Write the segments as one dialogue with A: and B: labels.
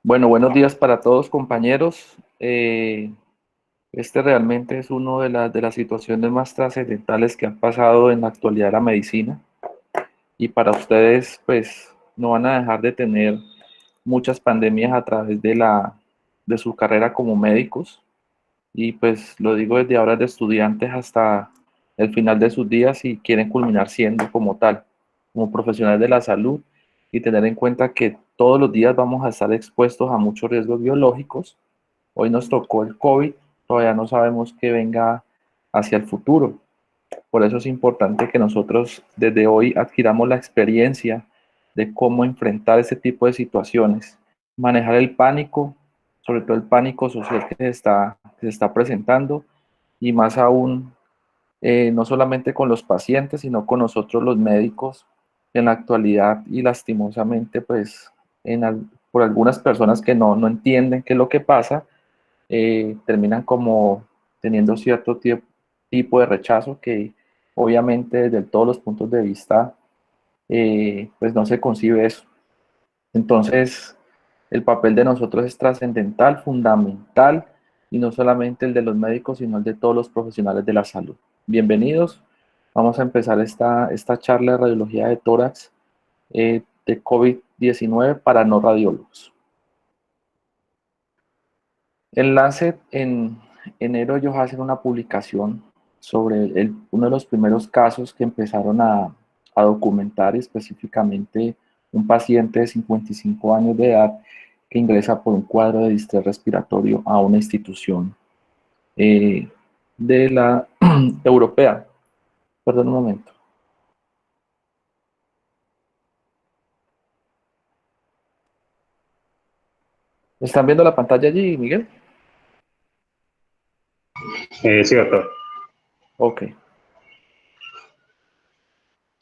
A: Bueno, buenos días para todos, compañeros. Este realmente es una de las situaciones más trascendentales que han pasado en la actualidad de la medicina, y para ustedes, pues, no van a dejar de tener muchas pandemias a través de su carrera como médicos, y pues lo digo desde ahora de estudiantes hasta el final de sus días si quieren culminar siendo como tal, como profesionales de la salud, y tener en cuenta que todos los días vamos a estar expuestos a muchos riesgos biológicos. Hoy nos tocó el COVID, todavía no sabemos qué venga hacia el futuro. Por eso es importante que nosotros desde hoy adquiramos la experiencia de cómo enfrentar este tipo de situaciones, manejar el pánico, sobre todo el pánico social que se está presentando, y más aún, no solamente con los pacientes, sino con nosotros los médicos en la actualidad, y lastimosamente, pues, por algunas personas que no entienden qué es lo que pasa, terminan como teniendo cierto tipo de rechazo que obviamente desde todos los puntos de vista, pues no se concibe eso. Entonces, el papel de nosotros es trascendental, fundamental, y no solamente el de los médicos, sino el de todos los profesionales de la salud. Bienvenidos. Vamos a empezar esta charla de radiología de tórax de COVID-19 para no radiólogos. En Lancet, en enero, ellos hacen una publicación sobre uno de los primeros casos que empezaron a documentar, específicamente un paciente de 55 años de edad que ingresa por un cuadro de distrés respiratorio a una institución eh, de la europea. Perdón un momento. ¿Están viendo la pantalla allí, Miguel?
B: Sí, doctor.
A: Ok.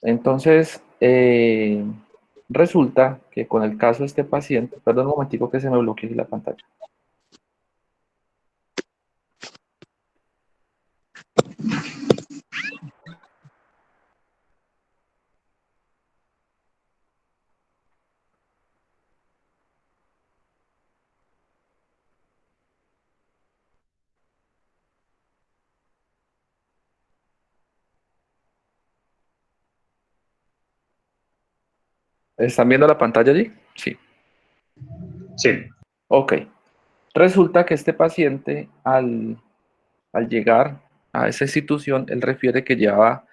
A: Entonces, resulta que con el caso de este paciente, perdón un momentico que se me bloqueó la pantalla. ¿Están viendo la pantalla allí? Sí.
B: Sí.
A: Ok. Resulta que este paciente, al llegar a esa institución, él refiere que lleva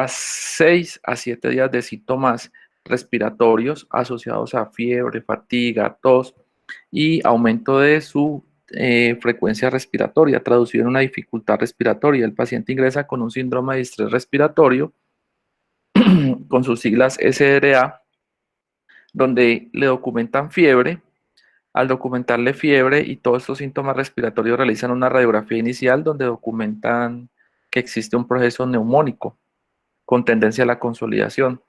A: 6 a 7 días de síntomas respiratorios asociados a fiebre, fatiga, tos y aumento de su frecuencia respiratoria, traducido en una dificultad respiratoria. El paciente ingresa con un síndrome de distrés respiratorio, con sus siglas SRA, donde le documentan fiebre. Al documentarle fiebre y todos estos síntomas respiratorios, realizan una radiografía inicial donde documentan que existe un proceso neumónico con tendencia a la consolidación.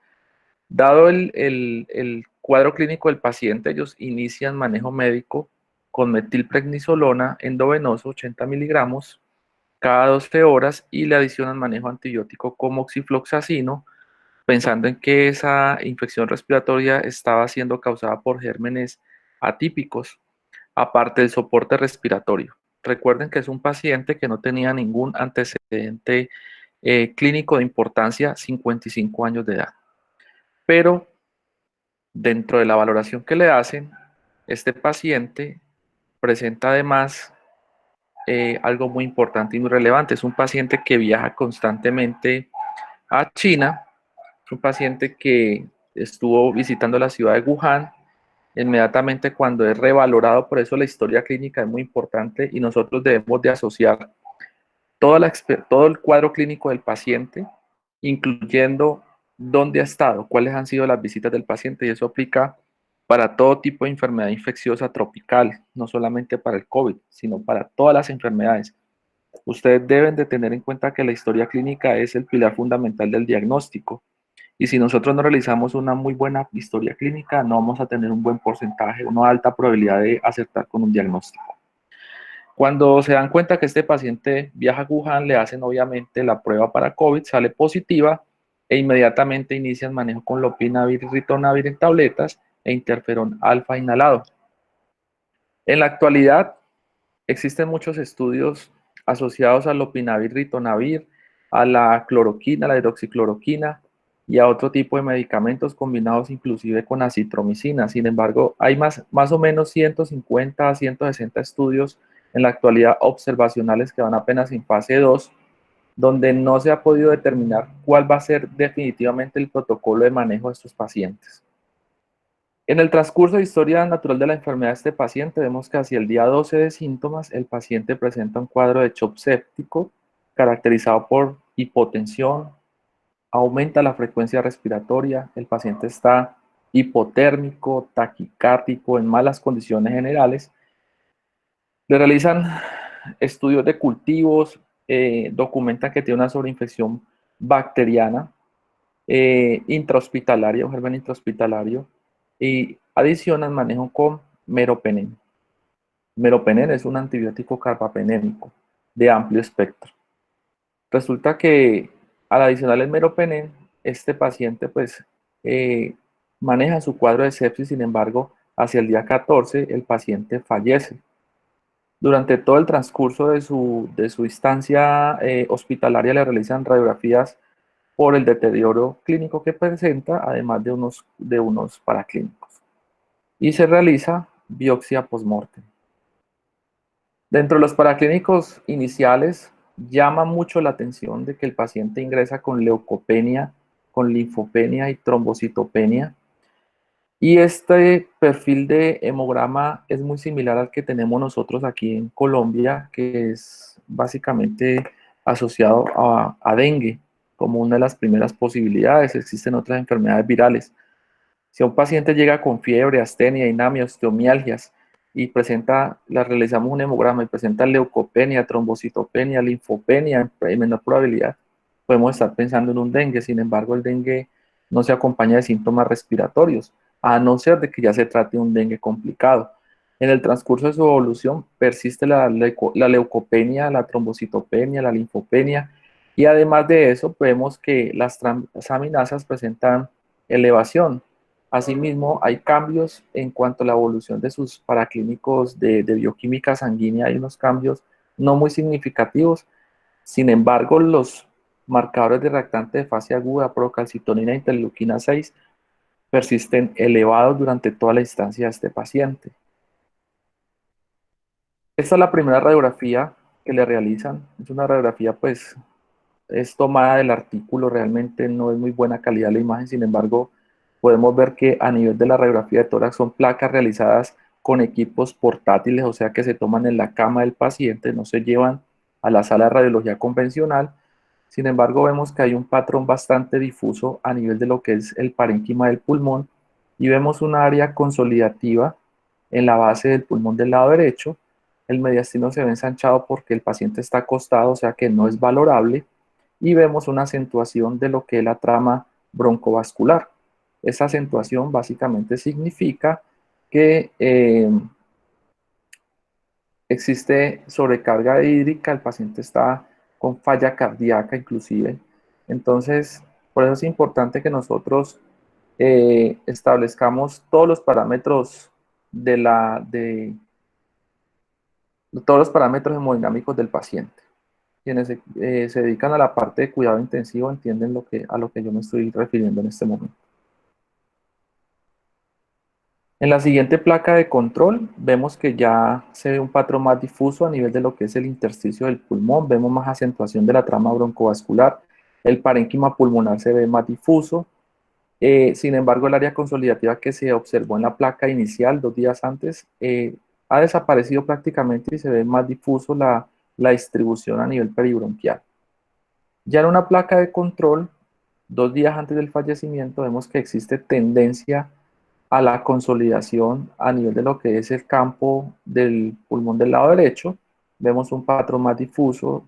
A: Dado el cuadro clínico del paciente, ellos inician manejo médico con metilprednisolona endovenoso 80 miligramos cada 12 horas, y le adicionan manejo antibiótico como oxifloxacino, pensando en que esa infección respiratoria estaba siendo causada por gérmenes atípicos, aparte del soporte respiratorio. Recuerden que es un paciente que no tenía ningún antecedente clínico de importancia, 55 años de edad. Pero dentro de la valoración que le hacen, este paciente presenta además algo muy importante y muy relevante. Es un paciente que viaja constantemente a China, es un paciente que estuvo visitando la ciudad de Wuhan inmediatamente cuando es revalorado. Por eso la historia clínica es muy importante, y nosotros debemos de asociar todo el cuadro clínico del paciente, incluyendo dónde ha estado, cuáles han sido las visitas del paciente, y eso aplica para todo tipo de enfermedad infecciosa tropical, no solamente para el COVID, sino para todas las enfermedades. Ustedes deben de tener en cuenta que la historia clínica es el pilar fundamental del diagnóstico, y si nosotros no realizamos una muy buena historia clínica, no vamos a tener un buen porcentaje, una alta probabilidad de acertar con un diagnóstico. Cuando se dan cuenta que este paciente viaja a Wuhan, le hacen obviamente la prueba para COVID, sale positiva, e inmediatamente inician manejo con lopinavir y ritonavir en tabletas e interferón alfa inhalado. En la actualidad existen muchos estudios asociados al lopinavir, ritonavir, a la cloroquina, la hidroxicloroquina y a otro tipo de medicamentos combinados inclusive con acitromicina. Sin embargo, hay más o menos 150 a 160 estudios en la actualidad observacionales que van apenas en fase 2, donde no se ha podido determinar cuál va a ser definitivamente el protocolo de manejo de estos pacientes. En el transcurso de historia natural de la enfermedad de este paciente, vemos que hacia el día 12 de síntomas, el paciente presenta un cuadro de shock séptico caracterizado por hipotensión, aumenta la frecuencia respiratoria, el paciente está hipotérmico, taquicárdico, en malas condiciones generales. Le realizan estudios de cultivos, documentan que tiene una sobreinfección bacteriana, intrahospitalaria o germen intrahospitalario, y adicionan manejo con meropenem. Meropenem es un antibiótico carbapenémico de amplio espectro. Resulta que al adicional el meropenem, este paciente pues maneja su cuadro de sepsis. Sin embargo, hacia el día 14 el paciente fallece. Durante todo el transcurso de su instancia hospitalaria le realizan radiografías por el deterioro clínico que presenta, además de unos paraclínicos. Y se realiza biopsia postmortem. Dentro de los paraclínicos iniciales, llama mucho la atención de que el paciente ingresa con leucopenia, con linfopenia y trombocitopenia. Y este perfil de hemograma es muy similar al que tenemos nosotros aquí en Colombia, que es básicamente asociado a dengue como una de las primeras posibilidades. Existen otras enfermedades virales. Si un paciente llega con fiebre, astenia, anemia, osteomialgias y realizamos un hemograma y presenta leucopenia, trombocitopenia, linfopenia en menor probabilidad, podemos estar pensando en un dengue. Sin embargo, el dengue no se acompaña de síntomas respiratorios, a no ser de que ya se trate de un dengue complicado. En el transcurso de su evolución persiste la leucopenia, la trombocitopenia, la linfopenia, y además de eso vemos que las transaminasas presentan elevación. Asimismo, hay cambios en cuanto a la evolución de sus paraclínicos de bioquímica sanguínea. Hay unos cambios no muy significativos. Sin embargo, los marcadores de reactante de fase aguda, procalcitonina e interleuquina 6, persisten elevados durante toda la instancia de este paciente. Esta es la primera radiografía que le realizan. Es una radiografía, pues, es tomada del artículo, realmente no es muy buena calidad la imagen. Sin embargo, podemos ver que a nivel de la radiografía de tórax son placas realizadas con equipos portátiles, o sea que se toman en la cama del paciente, no se llevan a la sala de radiología convencional. Sin embargo, vemos que hay un patrón bastante difuso a nivel de lo que es el parénquima del pulmón, y vemos un área consolidativa en la base del pulmón del lado derecho. El mediastino se ve ensanchado porque el paciente está acostado, o sea que no es valorable, y vemos una acentuación de lo que es la trama broncovascular. Esa acentuación básicamente significa que existe sobrecarga hídrica, el paciente está con falla cardíaca inclusive. Entonces, por eso es importante que nosotros establezcamos todos los parámetros todos los parámetros hemodinámicos del paciente. Quienes se dedican a la parte de cuidado intensivo entienden a lo que yo me estoy refiriendo en este momento. En la siguiente placa de control vemos que ya se ve un patrón más difuso a nivel de lo que es el intersticio del pulmón. Vemos más acentuación de la trama broncovascular. El parénquima pulmonar se ve más difuso. Sin embargo, el área consolidativa que se observó en la placa inicial 2 días antes ha desaparecido prácticamente, y se ve más difuso la distribución a nivel peribronquial. Ya en una placa de control, 2 días antes del fallecimiento, vemos que existe tendencia a la consolidación a nivel de lo que es el campo del pulmón del lado derecho. Vemos un patrón más difuso.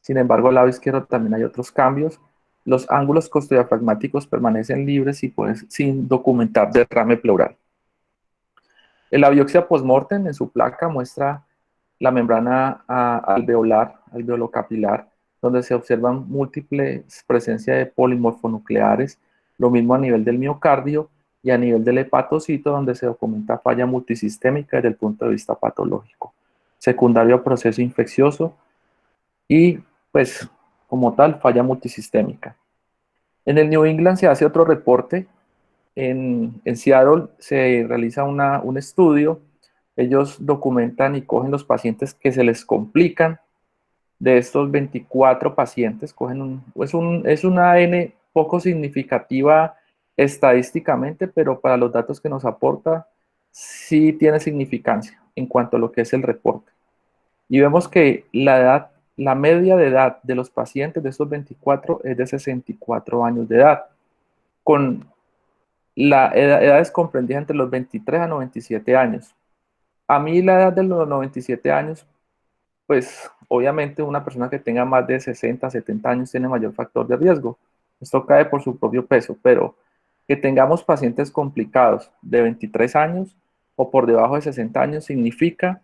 A: Sin embargo, al lado izquierdo también hay otros cambios. Los ángulos costodiafragmáticos permanecen libres y pues sin documentar derrame pleural. En la biopsia postmortem, en su placa, muestra la membrana alveolar, alveolocapilar, donde se observan múltiples presencias de polimorfonucleares, lo mismo a nivel del miocardio, y a nivel del hepatocito, donde se documenta falla multisistémica desde el punto de vista patológico, secundario a proceso infeccioso y, pues, como tal, falla multisistémica. En el New England se hace otro reporte. En Seattle se realiza un estudio. Ellos documentan y cogen los pacientes que se les complican. De estos 24 pacientes, es una N poco significativa estadísticamente, pero para los datos que nos aporta, sí tiene significancia en cuanto a lo que es el reporte. Y vemos que la media de edad de los pacientes de estos 24 es de 64 años de edad, con edades comprendidas entre los 23 a 97 años. A mí la edad de los 97 años, pues obviamente una persona que tenga más de 60, 70 años tiene mayor factor de riesgo. Esto cae por su propio peso, pero que tengamos pacientes complicados de 23 años o por debajo de 60 años significa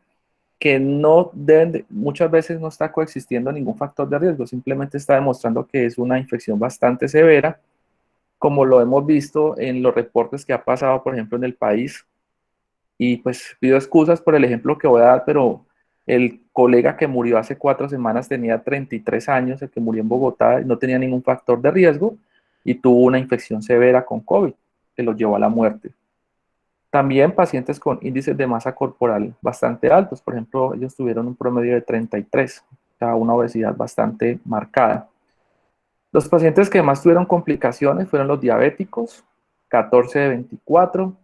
A: que no deben, muchas veces no está coexistiendo ningún factor de riesgo, simplemente está demostrando que es una infección bastante severa, como lo hemos visto en los reportes que ha pasado, por ejemplo, en el país. Y pues pido excusas por el ejemplo que voy a dar, pero el colega que murió hace 4 semanas tenía 33 años, el que murió en Bogotá, no tenía ningún factor de riesgo y tuvo una infección severa con COVID que lo llevó a la muerte. También pacientes con índices de masa corporal bastante altos, por ejemplo, ellos tuvieron un promedio de 33, o sea, una obesidad bastante marcada. Los pacientes que más tuvieron complicaciones fueron los diabéticos, 14 de 24.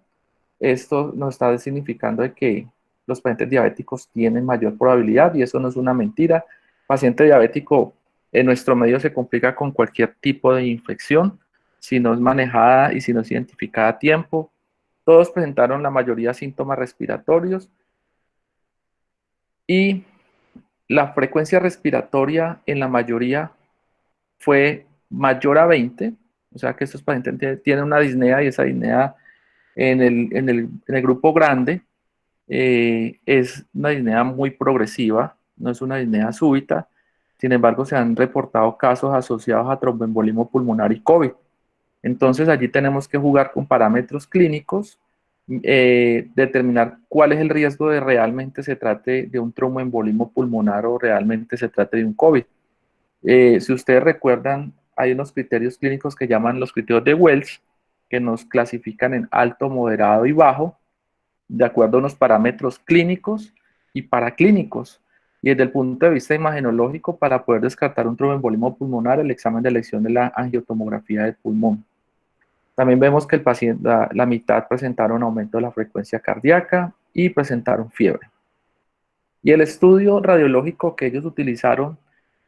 A: Esto nos está significando de que los pacientes diabéticos tienen mayor probabilidad y eso no es una mentira. Paciente diabético en nuestro medio se complica con cualquier tipo de infección si no es manejada y si no es identificada a tiempo. Todos presentaron la mayoría síntomas respiratorios y la frecuencia respiratoria en la mayoría fue mayor a 20, o sea que estos pacientes tienen una disnea y esa disnea en el grupo grande es una disnea muy progresiva, no es una disnea súbita. Sin embargo, se han reportado casos asociados a tromboembolismo pulmonar y COVID. Entonces, allí tenemos que jugar con parámetros clínicos, determinar cuál es el riesgo de realmente se trate de un tromboembolismo pulmonar o realmente se trate de un COVID. Si ustedes recuerdan, hay unos criterios clínicos que llaman los criterios de Wells, que nos clasifican en alto, moderado y bajo, de acuerdo a unos parámetros clínicos y paraclínicos. Y desde el punto de vista imagenológico, para poder descartar un tromboembolismo pulmonar, el examen de elección de la angiotomografía del pulmón. También vemos que el paciente, la mitad presentaron aumento de la frecuencia cardíaca y presentaron fiebre. Y el estudio radiológico que ellos utilizaron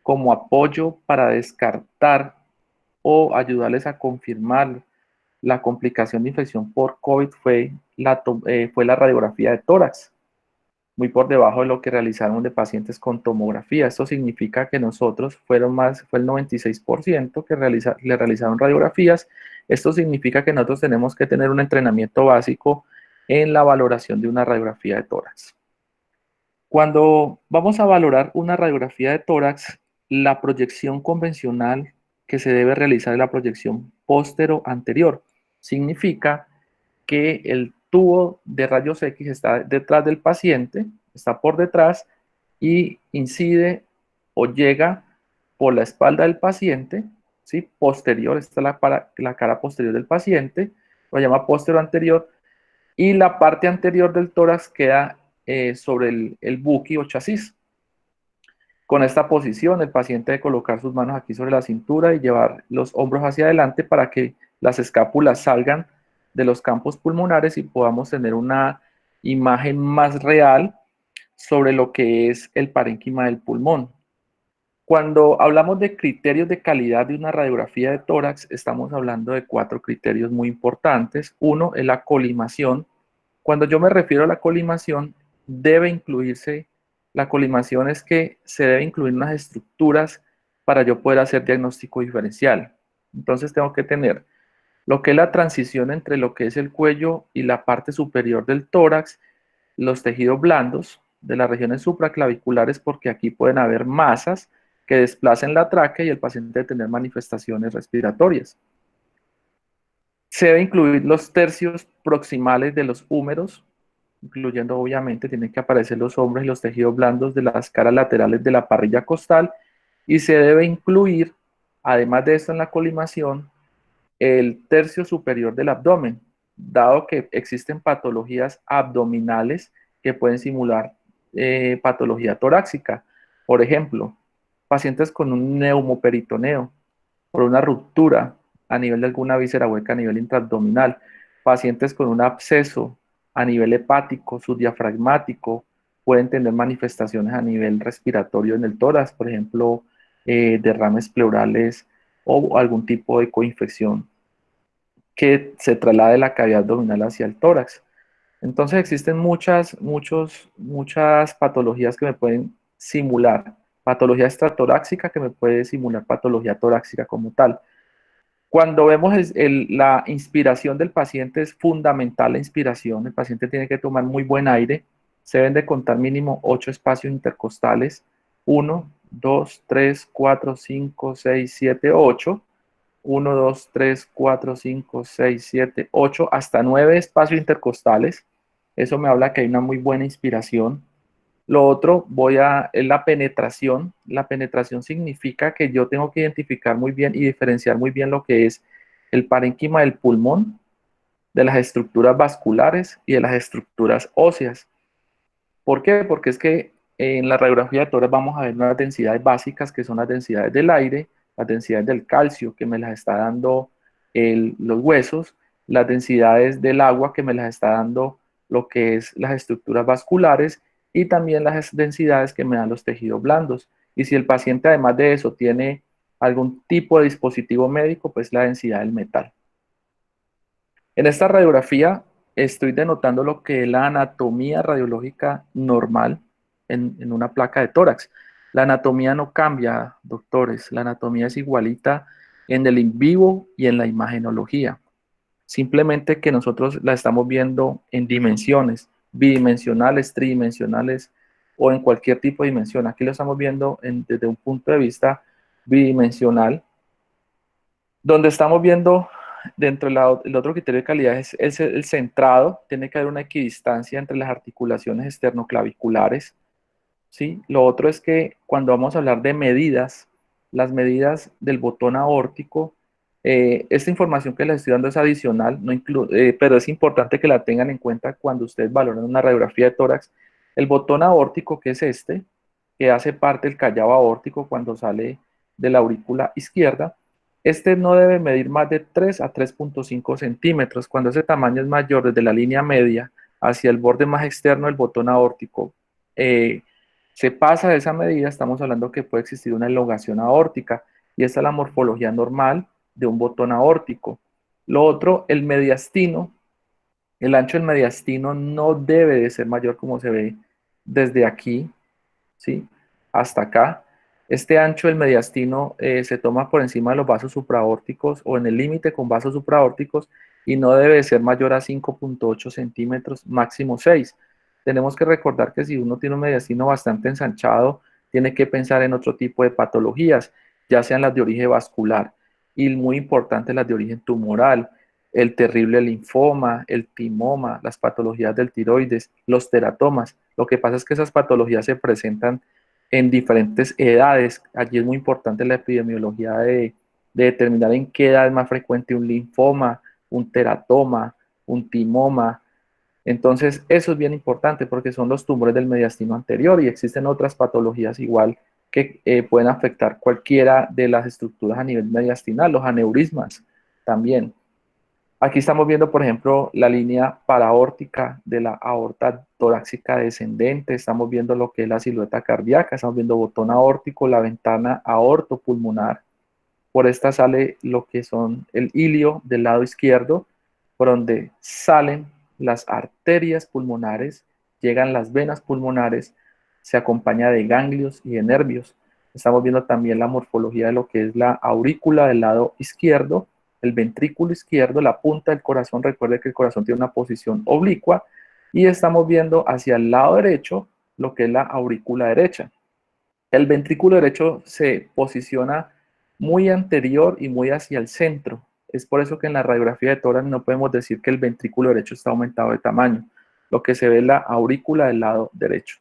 A: como apoyo para descartar o ayudarles a confirmar la complicación de infección por COVID fue la radiografía de tórax, muy por debajo de lo que realizaron de pacientes con tomografía. Esto significa que nosotros fue el 96% que le realizaron radiografías. Esto significa que nosotros tenemos que tener un entrenamiento básico en la valoración de una radiografía de tórax. Cuando vamos a valorar una radiografía de tórax, la proyección convencional que se debe realizar es la proyección póstero-anterior. Significa que el tubo de rayos X está detrás del paciente, está por detrás y incide o llega por la espalda del paciente, ¿sí? Posterior, esta es la cara posterior del paciente, lo llama póstero anterior, y la parte anterior del tórax queda sobre el buqui o chasis. Con esta posición, el paciente debe colocar sus manos aquí sobre la cintura y llevar los hombros hacia adelante para que las escápulas salgan de los campos pulmonares y podamos tener una imagen más real sobre lo que es el parénquima del pulmón. Cuando hablamos de criterios de calidad de una radiografía de tórax, estamos hablando de 4 criterios muy importantes. Uno es la colimación. Cuando yo me refiero a la colimación, debe incluirse, la colimación es que se debe incluir unas estructuras para yo poder hacer diagnóstico diferencial. Entonces tengo que tener lo que es la transición entre lo que es el cuello y la parte superior del tórax, los tejidos blandos de las regiones supraclaviculares, porque aquí pueden haber masas que desplacen la tráquea y el paciente debe tener manifestaciones respiratorias. Se debe incluir los tercios proximales de los húmeros, incluyendo obviamente tienen que aparecer los hombros y los tejidos blandos de las caras laterales de la parrilla costal, y se debe incluir, además de esto en la colimación, el tercio superior del abdomen, dado que existen patologías abdominales que pueden simular patología torácica. Por ejemplo, pacientes con un neumoperitoneo, por una ruptura a nivel de alguna víscera hueca a nivel intraabdominal, pacientes con un absceso a nivel hepático, subdiafragmático, pueden tener manifestaciones a nivel respiratorio en el tórax, por ejemplo, derrames pleurales o algún tipo de coinfección que se traslade de la cavidad abdominal hacia el tórax. Entonces existen muchas patologías que me pueden simular, patología extratorácica que me puede simular patología torácica como tal. Cuando vemos la inspiración del paciente, es fundamental la inspiración. El paciente tiene que tomar muy buen aire. Se deben de contar mínimo 8 espacios intercostales. 1, 2, 3, 4, 5, 6, 7, 8. 1, 2, 3, 4, 5, 6, 7, 8, hasta 9 espacios intercostales. Eso me habla que hay una muy buena inspiración. Lo otro, es la penetración. La penetración significa que yo tengo que identificar muy bien y diferenciar muy bien lo que es el parénquima del pulmón, de las estructuras vasculares y de las estructuras óseas. ¿Por qué? Porque es que en la radiografía de tórax vamos a ver unas densidades básicas que son las densidades del aire, las densidades del calcio que me las está dando los huesos, las densidades del agua que me las está dando lo que es las estructuras vasculares y también las densidades que me dan los tejidos blandos. Y si el paciente además de eso tiene algún tipo de dispositivo médico, pues la densidad del metal. En esta radiografía estoy denotando lo que es la anatomía radiológica normal en una placa de tórax. La anatomía no cambia, doctores. La anatomía es igualita en el in vivo y en la imagenología. Simplemente que nosotros la estamos viendo en dimensiones bidimensionales, tridimensionales o en cualquier tipo de dimensión. Aquí lo estamos viendo desde un punto de vista bidimensional, donde estamos viendo dentro del otro criterio de calidad es el centrado, tiene que haber una equidistancia entre las articulaciones esternoclaviculares, ¿sí? Lo otro es que cuando vamos a hablar de medidas, las medidas del botón aórtico, esta información que les estoy dando es adicional, no pero es importante que la tengan en cuenta cuando ustedes valoran una radiografía de tórax. El botón aórtico, que es este, que hace parte del callado aórtico cuando sale de la aurícula izquierda, este no debe medir más de 3 a 3.5 centímetros. Cuando ese tamaño es mayor, desde la línea media hacia el borde más externo del botón aórtico, se pasa de esa medida, estamos hablando que puede existir una elongación aórtica, y esta es la morfología normal de un botón aórtico. Lo otro, el mediastino, el ancho del mediastino no debe de ser mayor como se ve desde aquí, ¿sí? Hasta acá. Este ancho del mediastino se toma por encima de los vasos supraórticos o en el límite con vasos supraórticos y no debe ser mayor a 5.8 centímetros, máximo 6. Tenemos que recordar que si uno tiene un mediastino bastante ensanchado, tiene que pensar en otro tipo de patologías, ya sean las de origen vascular y muy importante las de origen tumoral, el terrible linfoma, el timoma, las patologías del tiroides, los teratomas. Lo que pasa es que esas patologías se presentan en diferentes edades. Allí es muy importante la epidemiología de determinar en qué edad es más frecuente un linfoma, un teratoma, un timoma. Entonces, eso es bien importante porque son los tumores del mediastino anterior y existen otras patologías igual que pueden afectar cualquiera de las estructuras a nivel mediastinal, los aneurismas también. Aquí estamos viendo, por ejemplo, la línea paraórtica de la aorta torácica descendente, estamos viendo lo que es la silueta cardíaca, estamos viendo botón aórtico, la ventana aortopulmonar. Por esta sale lo que son el ilio del lado izquierdo, por donde salen las arterias pulmonares, llegan las venas pulmonares, se acompaña de ganglios y de nervios. Estamos viendo también la morfología de lo que es la aurícula del lado izquierdo, el ventrículo izquierdo, la punta del corazón. Recuerde que el corazón tiene una posición oblicua y estamos viendo hacia el lado derecho lo que es la aurícula derecha. El ventrículo derecho se posiciona muy anterior y muy hacia el centro. Es por eso que en la radiografía de tórax no podemos decir que el ventrículo derecho está aumentado de tamaño. Lo que se ve es la aurícula del lado derecho.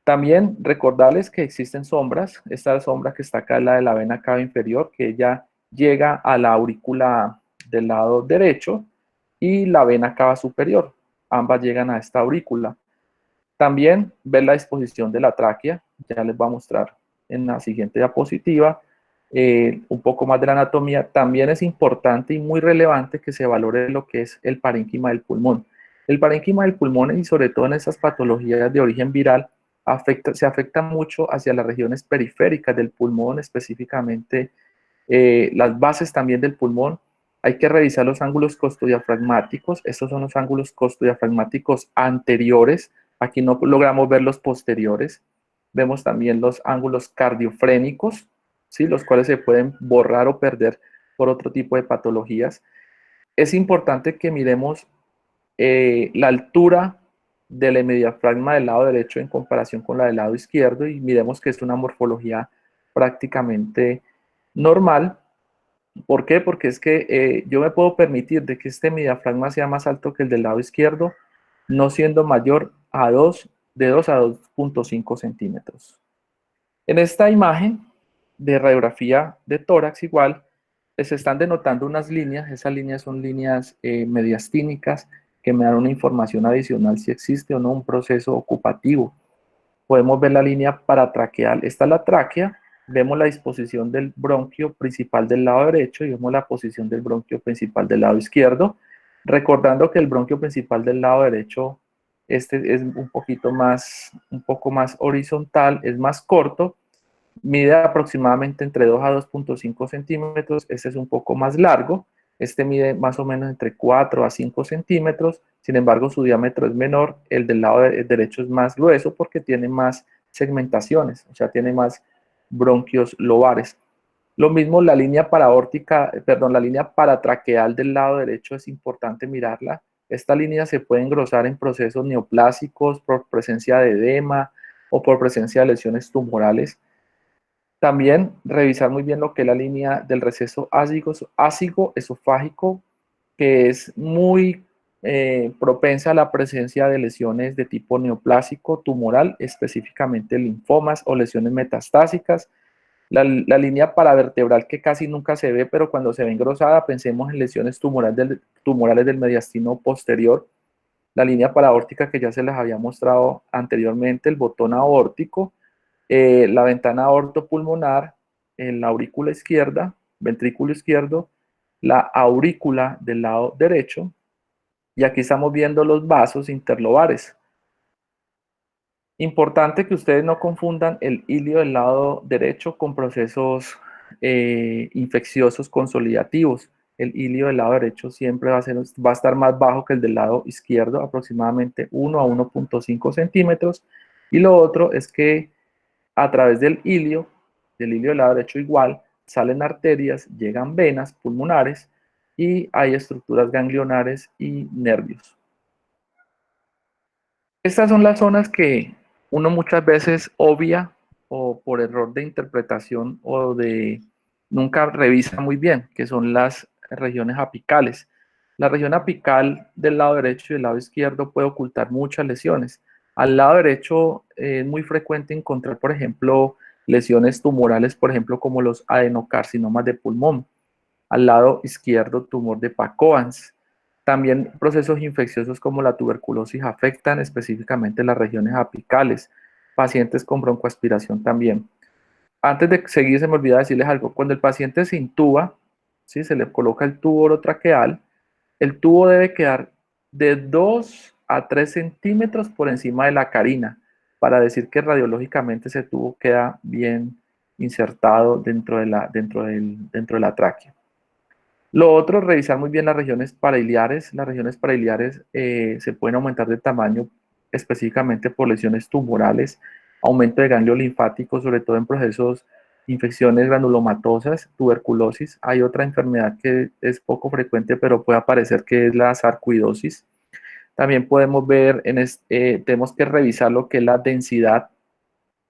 A: También recordarles que existen sombras. Esta sombra que está acá es la de la vena cava inferior, que ya llega a la aurícula del lado derecho, y la vena cava superior. Ambas llegan a esta aurícula. También ver la disposición de la tráquea. Ya les voy a mostrar en la siguiente diapositiva un poco más de la anatomía. También es importante y muy relevante que se valore lo que es el parénquima del pulmón. El parénquima del pulmón, y sobre todo en estas patologías de origen viral, se afecta mucho hacia las regiones periféricas del pulmón, específicamente las bases también del pulmón. Hay que revisar los ángulos costodiafragmáticos. Estos son los ángulos costodiafragmáticos anteriores. Aquí no logramos ver los posteriores. Vemos también los ángulos cardiofrénicos, ¿sí? Los cuales se pueden borrar o perder por otro tipo de patologías. Es importante que miremos la altura del hemodiafragma del lado derecho en comparación con la del lado izquierdo, y miremos que es una morfología prácticamente normal. ¿Por qué? Porque es que yo me puedo permitir de que este hemodiafragma sea más alto que el del lado izquierdo, no siendo mayor a de 2 a 2.5 centímetros. En esta imagen de radiografía de tórax igual, se están denotando unas líneas. Esas líneas son líneas mediastínicas que me dan una información adicional si existe o no un proceso ocupativo. Podemos ver la línea paratraqueal. Esta es la tráquea. Vemos la disposición del bronquio principal del lado derecho y vemos la posición del bronquio principal del lado izquierdo. Recordando que el bronquio principal del lado derecho, este es un poco más horizontal, es más corto, mide aproximadamente entre 2 a 2.5 centímetros. Este es un poco más largo. Este mide más o menos entre 4 a 5 centímetros. Sin embargo, su diámetro es menor. El del lado derecho es más grueso porque tiene más segmentaciones, o sea, tiene más bronquios lobares. Lo mismo la línea la línea paratraqueal del lado derecho es importante mirarla. Esta línea se puede engrosar en procesos neoplásicos por presencia de edema o por presencia de lesiones tumorales. También revisar muy bien lo que es la línea del receso ácido esofágico, que es muy propensa a la presencia de lesiones de tipo neoplásico tumoral, específicamente linfomas o lesiones metastásicas. La línea paravertebral, que casi nunca se ve, pero cuando se ve engrosada, pensemos en lesiones tumorales del mediastino posterior. La línea paraórtica, que ya se les había mostrado anteriormente, el botón aórtico, la ventana aortopulmonar, en la aurícula izquierda, ventrículo izquierdo, la aurícula del lado derecho, y aquí estamos viendo los vasos interlobares. Importante que ustedes no confundan el ilio del lado derecho con procesos infecciosos consolidativos. El ilio del lado derecho siempre va a estar más bajo que el del lado izquierdo, aproximadamente 1 a 1.5 centímetros. Y lo otro es que a través del ilio del lado derecho igual, salen arterias, llegan venas pulmonares y hay estructuras ganglionares y nervios. Estas son las zonas que uno muchas veces obvia o por error de interpretación o de nunca revisa muy bien, que son las regiones apicales. La región apical del lado derecho y del lado izquierdo puede ocultar muchas lesiones. Al lado derecho es muy frecuente encontrar, por ejemplo, lesiones tumorales, por ejemplo, como los adenocarcinomas de pulmón. Al lado izquierdo, tumor de Packoans. También procesos infecciosos como la tuberculosis afectan específicamente las regiones apicales. Pacientes con broncoaspiración también. Antes de seguir, se me olvida decirles algo. Cuando el paciente se intuba, ¿sí? Se le coloca el tubo orotraqueal, el tubo debe quedar de 2 a 3 centímetros por encima de la carina, para decir que radiológicamente ese tubo queda bien insertado dentro de la tráquea. Lo otro, revisar muy bien las regiones parailiares. Las regiones parailiares se pueden aumentar de tamaño específicamente por lesiones tumorales, aumento de ganglio linfático, sobre todo en procesos, infecciones granulomatosas, tuberculosis. Hay otra enfermedad que es poco frecuente, pero puede aparecer, que es la sarcoidosis. También podemos ver, tenemos que revisar lo que es la densidad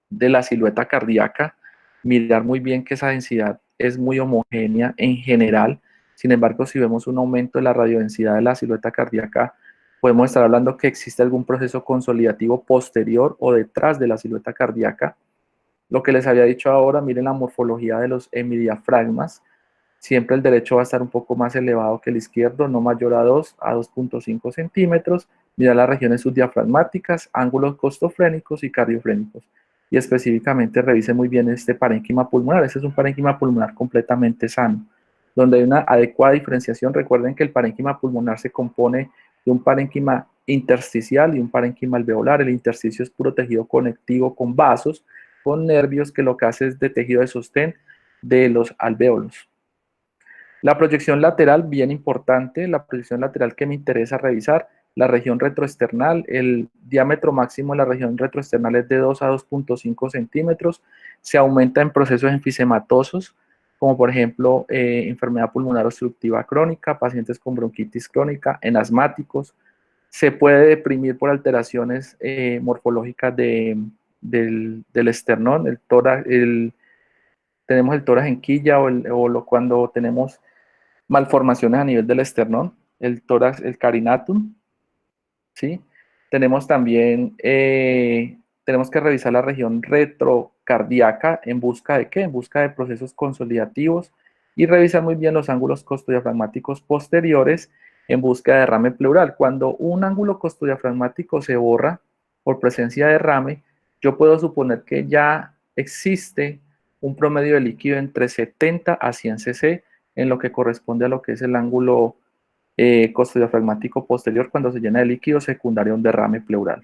A: de la silueta cardíaca, mirar muy bien que esa densidad es muy homogénea en general. Sin embargo, si vemos un aumento de la radiodensidad de la silueta cardíaca, podemos estar hablando que existe algún proceso consolidativo posterior o detrás de la silueta cardíaca. Lo que les había dicho ahora, miren la morfología de los hemidiafragmas. Siempre el derecho va a estar un poco más elevado que el izquierdo, no mayor a 2 a 2.5 centímetros. Mira las regiones subdiafragmáticas, ángulos costofrénicos y cardiofrénicos. Y específicamente revise muy bien este parénquima pulmonar. Este es un parénquima pulmonar completamente sano, donde hay una adecuada diferenciación. Recuerden que el parénquima pulmonar se compone de un parénquima intersticial y un parénquima alveolar. El intersticio es puro tejido conectivo con vasos, con nervios, que lo que hace es de tejido de sostén de los alvéolos. La proyección lateral, bien importante, la proyección lateral que me interesa revisar, la región retroesternal, el diámetro máximo de la región retroesternal es de 2 a 2.5 centímetros, se aumenta en procesos enfisematosos, como por ejemplo enfermedad pulmonar obstructiva crónica, pacientes con bronquitis crónica, en asmáticos, se puede deprimir por alteraciones morfológicas del esternón, el tórax, tenemos el tórax en quilla cuando tenemos malformaciones a nivel del esternón, el tórax, el carinatum, ¿sí? Tenemos también, tenemos que revisar la región retrocardíaca en busca de qué, en busca de procesos consolidativos y revisar muy bien los ángulos costodiafragmáticos posteriores en busca de derrame pleural. Cuando un ángulo costodiafragmático se borra por presencia de derrame, yo puedo suponer que ya existe un promedio de líquido entre 70 a 100 cc en lo que corresponde a lo que es el ángulo costodiafragmático posterior cuando se llena de líquido secundario a un derrame pleural.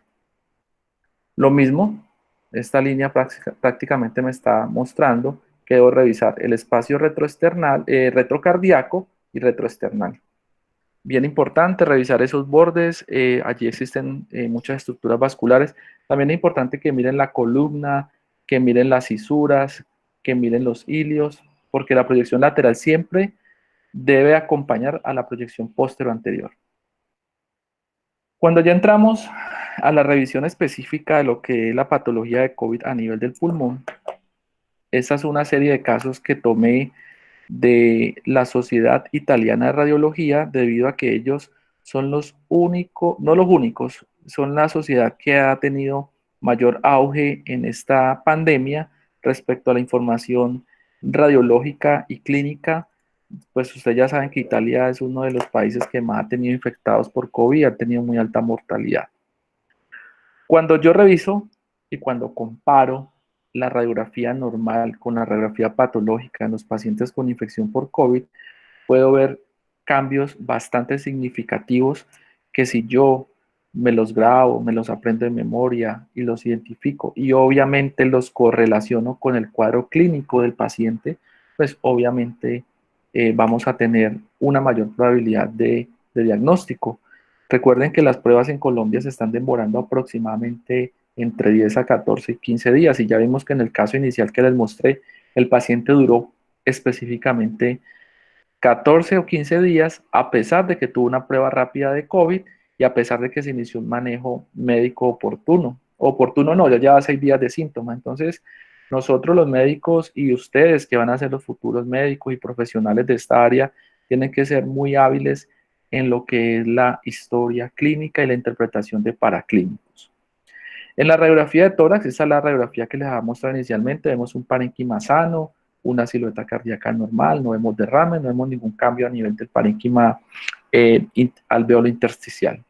A: Lo mismo, esta línea prácticamente me está mostrando que debo revisar el espacio retroesternal, retrocardíaco y retroesternal. Bien importante revisar esos bordes, allí existen muchas estructuras vasculares. También es importante que miren la columna, que miren las cisuras, que miren los ilios, porque la proyección lateral siempre debe acompañar a la proyección posterior anterior. Cuando ya entramos a la revisión específica de lo que es la patología de COVID a nivel del pulmón, esta es una serie de casos que tomé de la Sociedad Italiana de Radiología, debido a que ellos son los únicos, no los únicos, son la sociedad que ha tenido mayor auge en esta pandemia respecto a la información radiológica y clínica. Pues ustedes ya saben que Italia es uno de los países que más ha tenido infectados por COVID, ha tenido muy alta mortalidad. Cuando yo reviso y cuando comparo la radiografía normal con la radiografía patológica en los pacientes con infección por COVID, puedo ver cambios bastante significativos que si yo me los grabo, me los aprendo de memoria y los identifico y obviamente los correlaciono con el cuadro clínico del paciente, pues obviamente vamos a tener una mayor probabilidad de diagnóstico. Recuerden que las pruebas en Colombia se están demorando aproximadamente entre 10 a 14 y 15 días y ya vimos que en el caso inicial que les mostré, el paciente duró específicamente 14 o 15 días, a pesar de que tuvo una prueba rápida de COVID y a pesar de que se inició un manejo médico oportuno. Oportuno no, ya lleva 6 días de síntomas. Entonces, nosotros los médicos y ustedes que van a ser los futuros médicos y profesionales de esta área, tienen que ser muy hábiles en lo que es la historia clínica y la interpretación de paraclínicos. En la radiografía de tórax, esa es la radiografía que les voy a mostrar inicialmente, vemos un parénquima sano, una silueta cardíaca normal, no vemos derrame, no vemos ningún cambio a nivel del parénquima alveolo intersticial.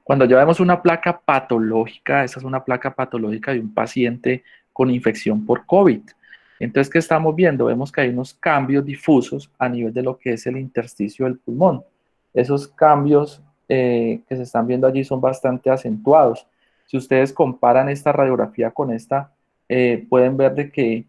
A: Cuando ya vemos una placa patológica, esa es una placa patológica de un paciente con infección por COVID. Entonces, ¿qué estamos viendo? Vemos que hay unos cambios difusos a nivel de lo que es el intersticio del pulmón. Esos cambios que se están viendo allí son bastante acentuados. Si ustedes comparan esta radiografía con esta, pueden ver de que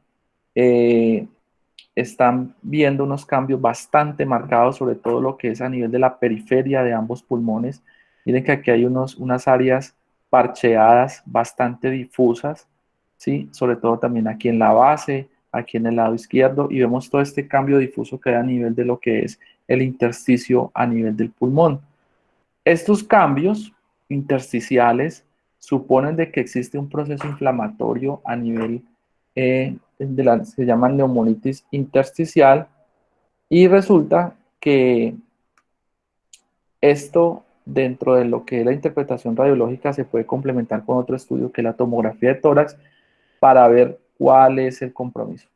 A: están viendo unos cambios bastante marcados, sobre todo lo que es a nivel de la periferia de ambos pulmones. Miren que aquí hay unas áreas parcheadas bastante difusas, ¿sí? Sobre todo también aquí en la base, aquí en el lado izquierdo, y vemos todo este cambio difuso que hay a nivel de lo que es el intersticio a nivel del pulmón. Estos cambios intersticiales suponen de que existe un proceso inflamatorio a nivel se llama neumonitis intersticial, Y resulta que esto, dentro de lo que es la interpretación radiológica, se puede complementar con otro estudio que es la tomografía de tórax para ver cuál es el compromiso.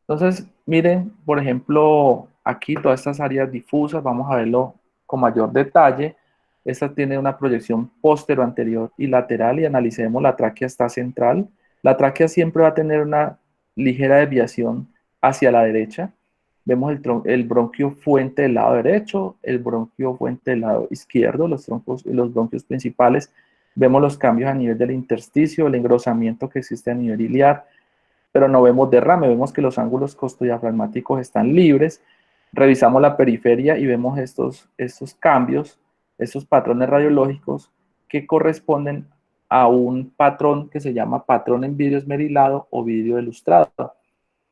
A: Entonces, miren, por ejemplo, aquí todas estas áreas difusas, vamos a verlo con mayor detalle. Esta tiene una proyección póstero, anterior y lateral, y analicemos la tráquea está central. La tráquea siempre va a tener una ligera desviación hacia la derecha. Vemos el bronquio fuente del lado derecho, el bronquio fuente del lado izquierdo, los troncos y los bronquios principales. Vemos los cambios a nivel del intersticio, el engrosamiento que existe a nivel iliar, pero no vemos derrame, vemos que los ángulos costodiafragmáticos están libres. Revisamos la periferia y vemos estos cambios, estos patrones radiológicos que corresponden a un patrón que se llama patrón en vidrio esmerilado o vidrio ilustrado.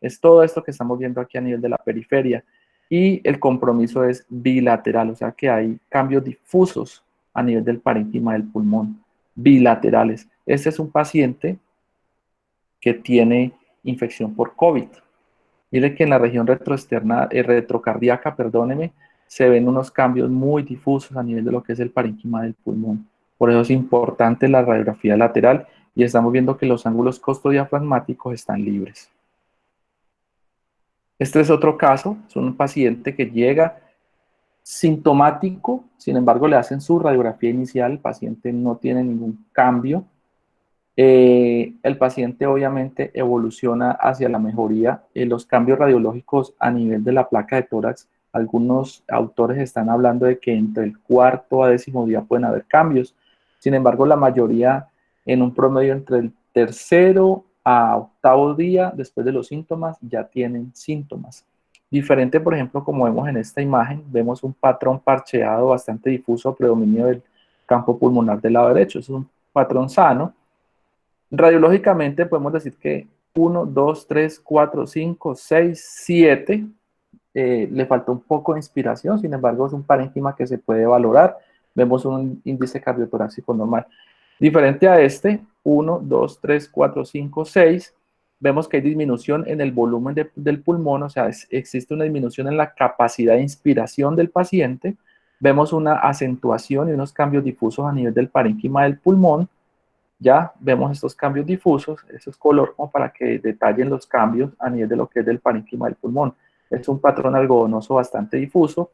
A: Es todo esto que estamos viendo aquí a nivel de la periferia. Y el compromiso es bilateral, o sea que hay cambios difusos a nivel del parénquima del pulmón, bilaterales. Este es un paciente que tiene infección por COVID. Mire que en la región retroexterna, retrocardíaca, perdóneme, se ven unos cambios muy difusos a nivel de lo que es el parénquima del pulmón. Por eso es importante la radiografía lateral y estamos viendo que los ángulos costodiafragmáticos están libres. Este es otro caso, es un paciente que llega sintomático, sin embargo le hacen su radiografía inicial, el paciente no tiene ningún cambio. El paciente obviamente evoluciona hacia la mejoría. Los cambios radiológicos a nivel de la placa de tórax, algunos autores están hablando de que entre el cuarto a décimo día pueden haber cambios. Sin embargo, la mayoría en un promedio entre el tercero a octavo día después de los síntomas ya tienen síntomas. Diferente, por ejemplo, como vemos en esta imagen, vemos un patrón parcheado bastante difuso, predominio del campo pulmonar del lado derecho. Es un patrón sano. Radiológicamente podemos decir que 1, 2, 3, 4, 5, 6, 7, le faltó un poco de inspiración, sin embargo es un parénquima que se puede valorar. Vemos un índice cardiotorácico normal. Diferente a este, 1, 2, 3, 4, 5, 6, vemos que hay disminución en el volumen del pulmón, o sea, existe una disminución en la capacidad de inspiración del paciente. Vemos una acentuación y unos cambios difusos a nivel del parénquima del pulmón. Ya vemos estos cambios difusos, eso es color como para que detallen los cambios a nivel de lo que es del parénquima del pulmón. Es un patrón algodonoso bastante difuso,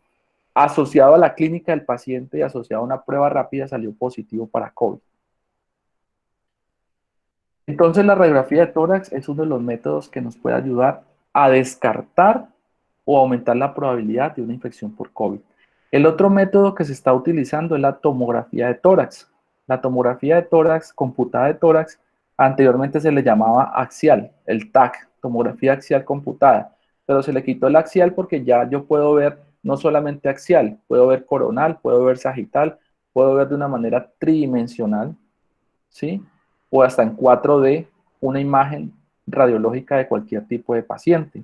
A: asociado a la clínica del paciente y asociado a una prueba rápida salió positivo para COVID. Entonces la radiografía de tórax es uno de los métodos que nos puede ayudar a descartar o aumentar la probabilidad de una infección por COVID. El otro método que se está utilizando es la tomografía de tórax. La tomografía de tórax, computada de tórax, anteriormente se le llamaba axial, el TAC, tomografía axial computada, pero se le quitó el axial porque ya yo puedo ver no solamente axial, puedo ver coronal, puedo ver sagital, puedo ver de una manera tridimensional, ¿sí? O hasta en 4D una imagen radiológica de cualquier tipo de paciente.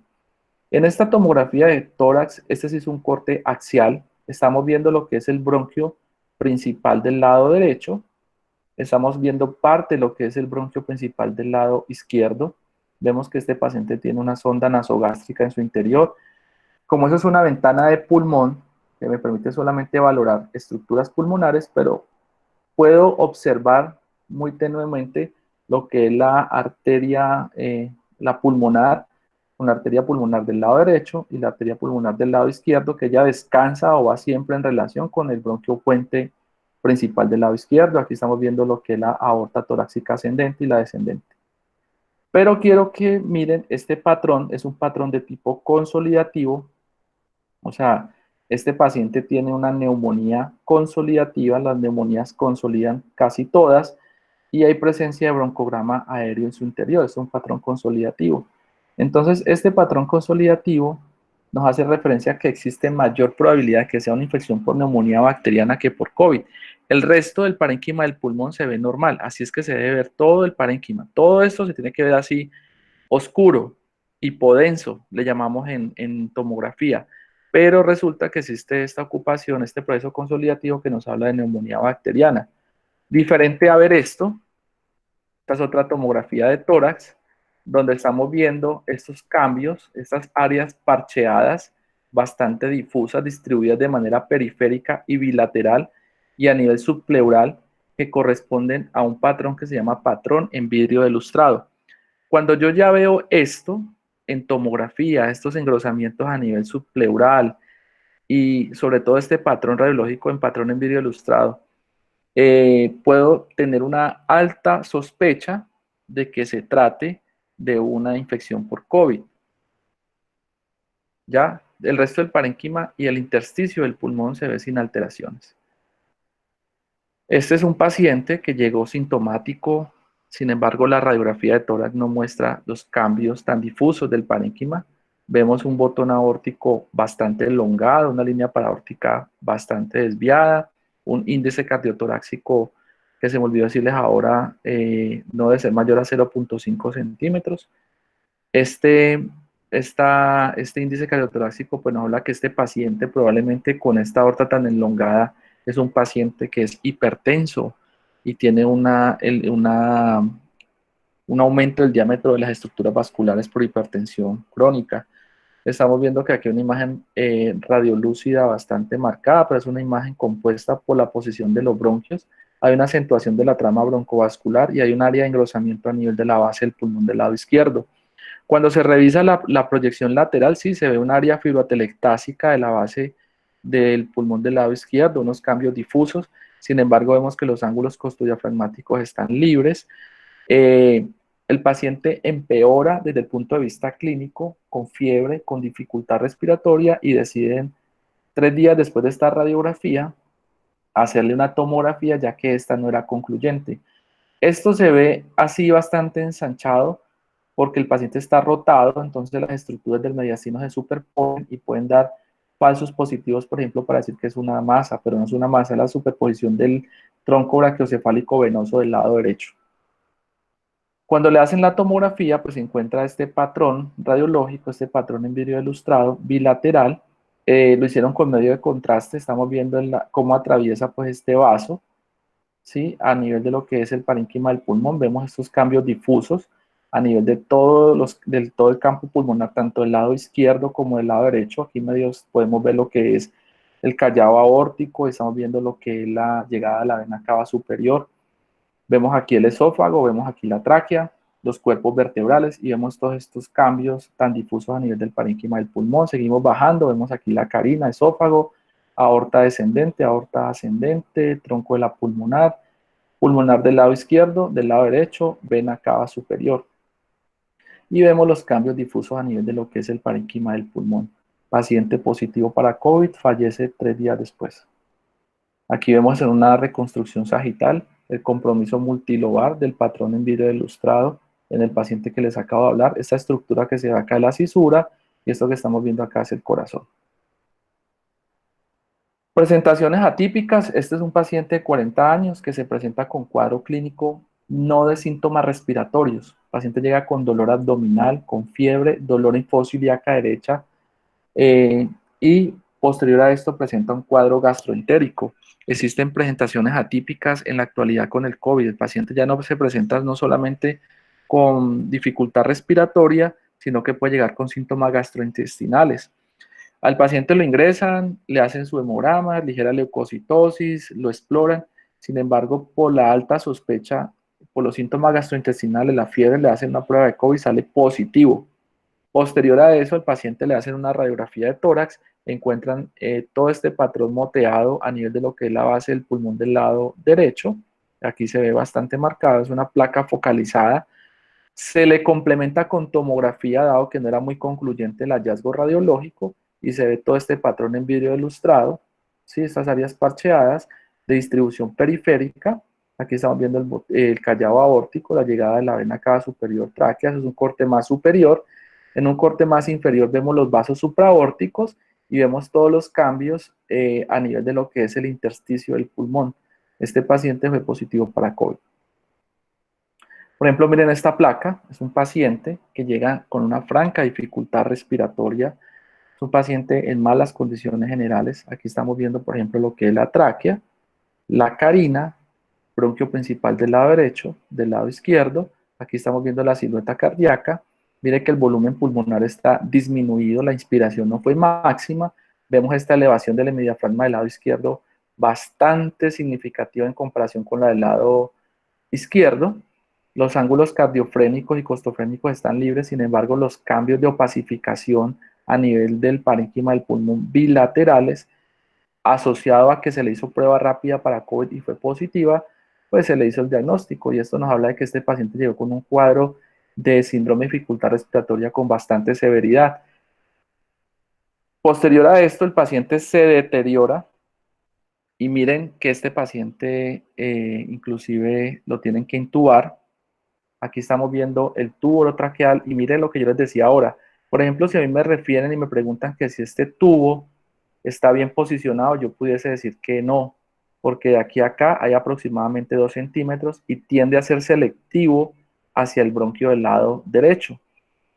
A: En esta tomografía de tórax, este sí es un corte axial, estamos viendo lo que es el bronquio principal del lado derecho, estamos viendo parte de lo que es el bronquio principal del lado izquierdo, vemos que este paciente tiene una sonda nasogástrica en su interior. Como eso es una ventana de pulmón, que me permite solamente valorar estructuras pulmonares, pero puedo observar muy tenuemente lo que es la arteria, la pulmonar, una arteria pulmonar del lado derecho y la arteria pulmonar del lado izquierdo, que ella descansa o va siempre en relación con el bronquio puente principal del lado izquierdo. Aquí estamos viendo lo que es la aorta torácica ascendente y la descendente. Pero quiero que miren, este patrón es un patrón de tipo consolidativo, o sea, este paciente tiene una neumonía consolidativa, las neumonías consolidan casi todas y hay presencia de broncograma aéreo en su interior, es un patrón consolidativo. Entonces, este patrón consolidativo nos hace referencia a que existe mayor probabilidad de que sea una infección por neumonía bacteriana que por COVID. El resto del parénquima del pulmón se ve normal, así es que se debe ver todo el parénquima. Todo esto se tiene que ver así oscuro, hipodenso, le llamamos en tomografía. Pero resulta que existe esta ocupación, este proceso consolidativo que nos habla de neumonía bacteriana. Diferente a ver esto, esta es otra tomografía de tórax, donde estamos viendo estos cambios, estas áreas parcheadas bastante difusas, distribuidas de manera periférica y bilateral y a nivel subpleural, que corresponden a un patrón que se llama patrón en vidrio de lustrado. Cuando yo ya veo esto en tomografía, estos engrosamientos a nivel subpleural y sobre todo este patrón radiológico en patrón en vidrio ilustrado, puedo tener una alta sospecha de que se trate de una infección por COVID. Ya el resto del parénquima y el intersticio del pulmón se ve sin alteraciones. Este es un paciente que llegó sintomático, sin embargo la radiografía de tórax no muestra los cambios tan difusos del parénquima. Vemos un botón aórtico bastante elongado, una línea paraórtica bastante desviada, un índice cardiotorácico que se me olvidó decirles ahora, no debe ser mayor a 0.5 centímetros. Este índice cardiotorácico pues nos habla que este paciente probablemente con esta aorta tan elongada es un paciente que es hipertenso y tiene un aumento del diámetro de las estructuras vasculares por hipertensión crónica. Estamos viendo que aquí hay una imagen radiolúcida bastante marcada, pero es una imagen compuesta por la posición de los bronquios. Hay una acentuación de la trama broncovascular y hay un área de engrosamiento a nivel de la base del pulmón del lado izquierdo. Cuando se revisa la proyección lateral, sí se ve un área fibroatelectásica de la base del pulmón del lado izquierdo, unos cambios difusos. Sin embargo, vemos que los ángulos costodiafragmáticos están libres. El paciente empeora desde el punto de vista clínico, con fiebre, con dificultad respiratoria y deciden 3 días después de esta radiografía hacerle una tomografía ya que esta no era concluyente. Esto se ve así bastante ensanchado porque el paciente está rotado, entonces las estructuras del mediastino se superponen y pueden dar falsos positivos, por ejemplo, para decir que es una masa, pero no es una masa, es la superposición del tronco brachiocefálico venoso del lado derecho. Cuando le hacen la tomografía, pues se encuentra este patrón radiológico, este patrón en vidrio ilustrado, bilateral. Lo hicieron con medio de contraste, estamos viendo cómo atraviesa pues este vaso, ¿sí? A nivel de lo que es el parénquima del pulmón, vemos estos cambios difusos a nivel de todo el campo pulmonar, tanto del lado izquierdo como del lado derecho. Aquí medio podemos ver lo que es el callado aórtico, estamos viendo lo que es la llegada a la vena cava superior. Vemos aquí el esófago, vemos aquí la tráquea, los cuerpos vertebrales y vemos todos estos cambios tan difusos a nivel del parénquima del pulmón. Seguimos bajando, vemos aquí la carina, esófago, aorta descendente, aorta ascendente, tronco de la pulmonar, pulmonar del lado izquierdo, del lado derecho, vena cava superior. Y vemos los cambios difusos a nivel de lo que es el parénquima del pulmón. Paciente positivo para COVID fallece 3 días después. Aquí vemos en una reconstrucción sagital el compromiso multilobar del patrón en vidrio ilustrado en el paciente que les acabo de hablar. Esta estructura que se ve acá es la cisura y esto que estamos viendo acá es el corazón. Presentaciones atípicas. Este es un paciente de 40 años que se presenta con cuadro clínico no de síntomas respiratorios. El paciente llega con dolor abdominal, con fiebre, dolor en fosa ilíaca derecha y posterior a esto presenta un cuadro gastroentérico. Existen presentaciones atípicas en la actualidad con el COVID. El paciente ya no se presenta no solamente con dificultad respiratoria, sino que puede llegar con síntomas gastrointestinales. Al paciente lo ingresan, le hacen su hemograma, ligera leucocitosis, lo exploran. Sin embargo, por la alta sospecha, por los síntomas gastrointestinales, la fiebre, le hacen una prueba de COVID, sale positivo. Posterior a eso, al paciente le hacen una radiografía de tórax, encuentran todo este patrón moteado a nivel de lo que es la base del pulmón del lado derecho. Aquí se ve bastante marcado, es una placa focalizada. Se le complementa con tomografía, dado que no era muy concluyente el hallazgo radiológico, y se ve todo este patrón en vidrio ilustrado, ¿sí? Estas áreas parcheadas de distribución periférica. Aquí estamos viendo el callado aórtico, la llegada de la vena cava superior tráquea, eso es un corte más superior. En un corte más inferior vemos los vasos supraórticos y vemos todos los cambios a nivel de lo que es el intersticio del pulmón. Este paciente fue positivo para COVID. Por ejemplo, miren esta placa, es un paciente que llega con una franca dificultad respiratoria, es un paciente en malas condiciones generales. Aquí estamos viendo, por ejemplo, lo que es la tráquea, la carina, bronquio principal del lado derecho, del lado izquierdo. Aquí estamos viendo la silueta cardíaca Mire que el volumen pulmonar está disminuido, la inspiración no fue máxima. Vemos esta elevación del hemidiafragma del lado izquierdo bastante significativa en comparación con la del lado izquierdo. Los ángulos cardiofrénicos y costofrénicos están libres, sin embargo, los cambios de opacificación a nivel del parénquima del pulmón bilaterales, asociado a que se le hizo prueba rápida para COVID y fue positiva, pues se le hizo el diagnóstico y esto nos habla de que este paciente llegó con un cuadro de síndrome de dificultad respiratoria con bastante severidad. Posterior a esto, el paciente se deteriora y miren que este paciente inclusive lo tienen que intubar. Aquí estamos viendo el tubo orotraqueal y miren lo que yo les decía ahora. Por ejemplo, si a mí me refieren y me preguntan que si este tubo está bien posicionado, yo pudiese decir que no, porque de aquí a acá hay aproximadamente 2 centímetros y tiende a ser selectivo hacia el bronquio del lado derecho.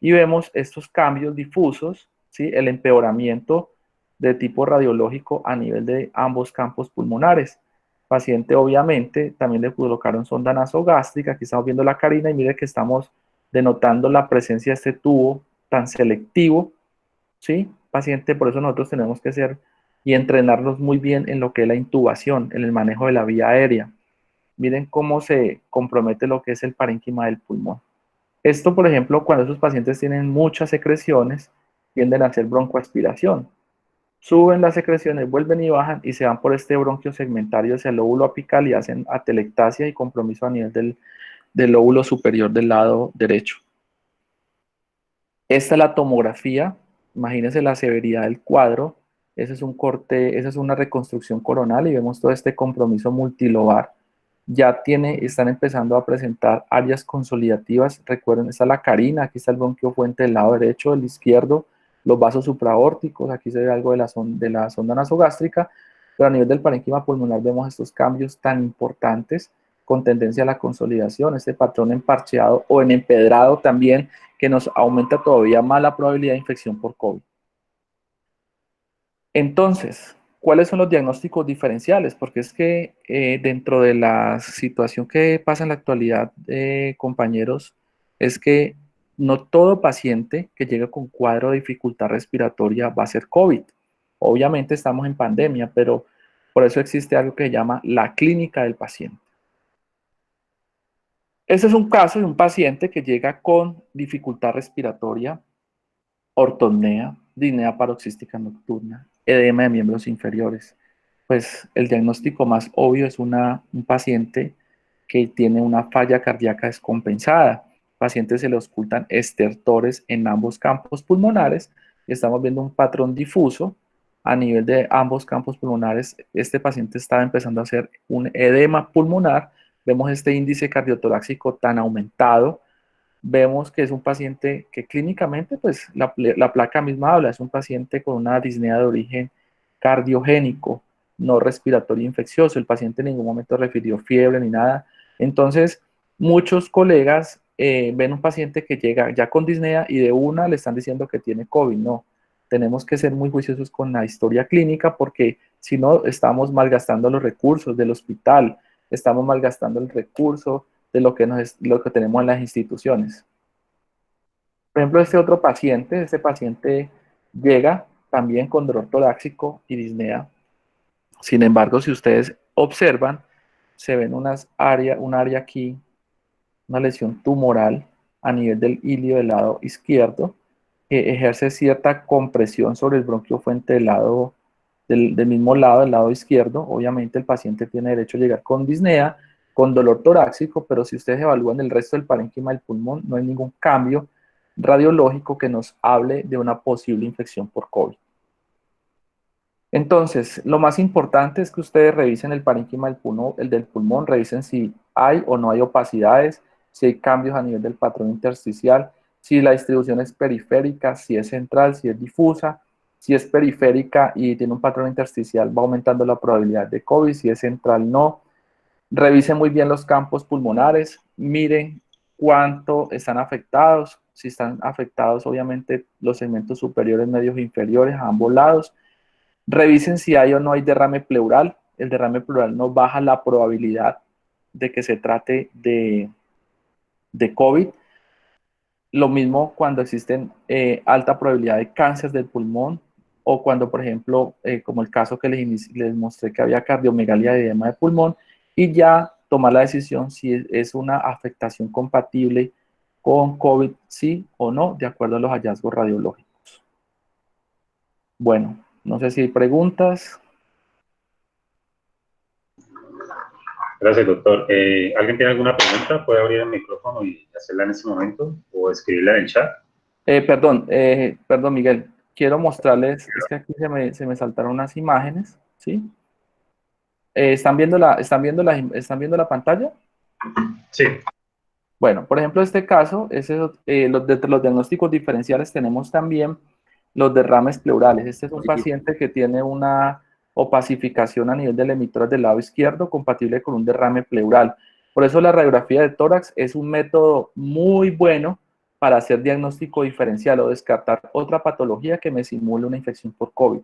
A: Y vemos estos cambios difusos, ¿sí? El empeoramiento de tipo radiológico a nivel de ambos campos pulmonares. Paciente, obviamente, también le colocaron sonda nasogástrica. Aquí estamos viendo la carina y mire que estamos denotando la presencia de este tubo tan selectivo, ¿sí? Paciente, por eso nosotros tenemos que ser y entrenarnos muy bien en lo que es la intubación, en el manejo de la vía aérea. Miren cómo se compromete lo que es el parénquima del pulmón. Esto, por ejemplo, cuando esos pacientes tienen muchas secreciones, tienden a hacer broncoaspiración. Suben las secreciones, vuelven y bajan y se van por este bronquio segmentario hacia el lóbulo apical y hacen atelectasia y compromiso a nivel del lóbulo superior del lado derecho. Esta es la tomografía, imagínense la severidad del cuadro. Ese es un corte, esa es una reconstrucción coronal y vemos todo este compromiso multilobar. Ya están empezando a presentar áreas consolidativas. Recuerden, está la carina, aquí está el bronquio fuente del lado derecho, del izquierdo, los vasos supraórticos, aquí se ve algo de la sonda nasogástrica, pero a nivel del parénquima pulmonar vemos estos cambios tan importantes con tendencia a la consolidación, este patrón en parcheado o en empedrado también, que nos aumenta todavía más la probabilidad de infección por COVID. Entonces, ¿cuáles son los diagnósticos diferenciales? Porque es que dentro de la situación que pasa en la actualidad, compañeros, es que no todo paciente que llega con cuadro de dificultad respiratoria va a ser COVID. Obviamente estamos en pandemia, pero por eso existe algo que se llama la clínica del paciente. Este es un caso de un paciente que llega con dificultad respiratoria, ortopnea, disnea paroxística nocturna, edema de miembros inferiores. Pues el diagnóstico más obvio es un paciente que tiene una falla cardíaca descompensada. Paciente se le ocultan estertores en ambos campos pulmonares. Estamos viendo un patrón difuso a nivel de ambos campos pulmonares. Este paciente estaba empezando a hacer un edema pulmonar. Vemos este índice cardiotorácico tan aumentado. Vemos que es un paciente que clínicamente, pues la placa misma habla, es un paciente con una disnea de origen cardiogénico, no respiratorio infeccioso. El paciente en ningún momento refirió fiebre ni nada. Entonces, muchos colegas ven un paciente que llega ya con disnea y de una le están diciendo que tiene COVID. No, tenemos que ser muy juiciosos con la historia clínica porque si no, estamos malgastando los recursos del hospital, estamos malgastando el recurso de lo que tenemos en las instituciones. Por ejemplo, este paciente llega también con dolor torácico y disnea. Sin embargo, si ustedes observan, se ven un área aquí, una lesión tumoral a nivel del ilio del lado izquierdo, que ejerce cierta compresión sobre el bronquio fuente del mismo lado, del lado izquierdo. Obviamente el paciente tiene derecho a llegar con disnea, con dolor torácico, pero si ustedes evalúan el resto del parénquima del pulmón, no hay ningún cambio radiológico que nos hable de una posible infección por COVID. Entonces, lo más importante es que ustedes revisen el parénquima del pulmón, revisen si hay o no hay opacidades, si hay cambios a nivel del patrón intersticial, si la distribución es periférica, si es central, si es difusa. Si es periférica y tiene un patrón intersticial, va aumentando la probabilidad de COVID. Si es central, no. Revisen muy bien los campos pulmonares, miren cuánto están afectados. Si están afectados, obviamente, los segmentos superiores, medios e inferiores a ambos lados. Revisen si hay o no hay derrame pleural. El derrame pleural nos baja la probabilidad de que se trate de COVID. lo mismo cuando existen alta probabilidad de cáncer del pulmón o cuando, por ejemplo, como el caso que les mostré que había cardiomegalia y edema de pulmón, y ya tomar la decisión si es una afectación compatible con COVID, sí o no, de acuerdo a los hallazgos radiológicos. Bueno, no sé si hay preguntas.
B: Gracias, doctor. ¿Alguien tiene alguna pregunta? Puede abrir el micrófono y hacerla en este momento o escribirla en el chat.
A: Perdón, Miguel. Quiero mostrarles, es que aquí se me saltaron unas imágenes, ¿sí? ¿Están viendo la pantalla?
B: Sí.
A: Bueno, por ejemplo, este caso, de los diagnósticos diferenciales tenemos también los derrames pleurales. Este es un paciente que tiene una opacificación a nivel del emitor del lado izquierdo compatible con un derrame pleural. Por eso la radiografía de tórax es un método muy bueno para hacer diagnóstico diferencial o descartar otra patología que me simule una infección por COVID.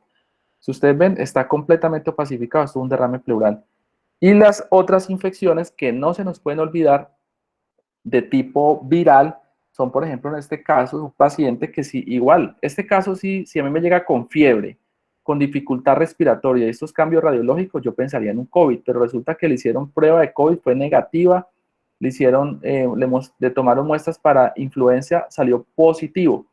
A: Si ustedes ven, está completamente opacificado, esto es un derrame pleural. Y las otras infecciones que no se nos pueden olvidar de tipo viral son, por ejemplo, en este caso, un paciente que sí, igual, este caso sí, si a mí me llega con fiebre, con dificultad respiratoria y estos cambios radiológicos, yo pensaría en un COVID, pero resulta que le hicieron prueba de COVID, fue negativa, le tomaron muestras para influenza, salió positivo.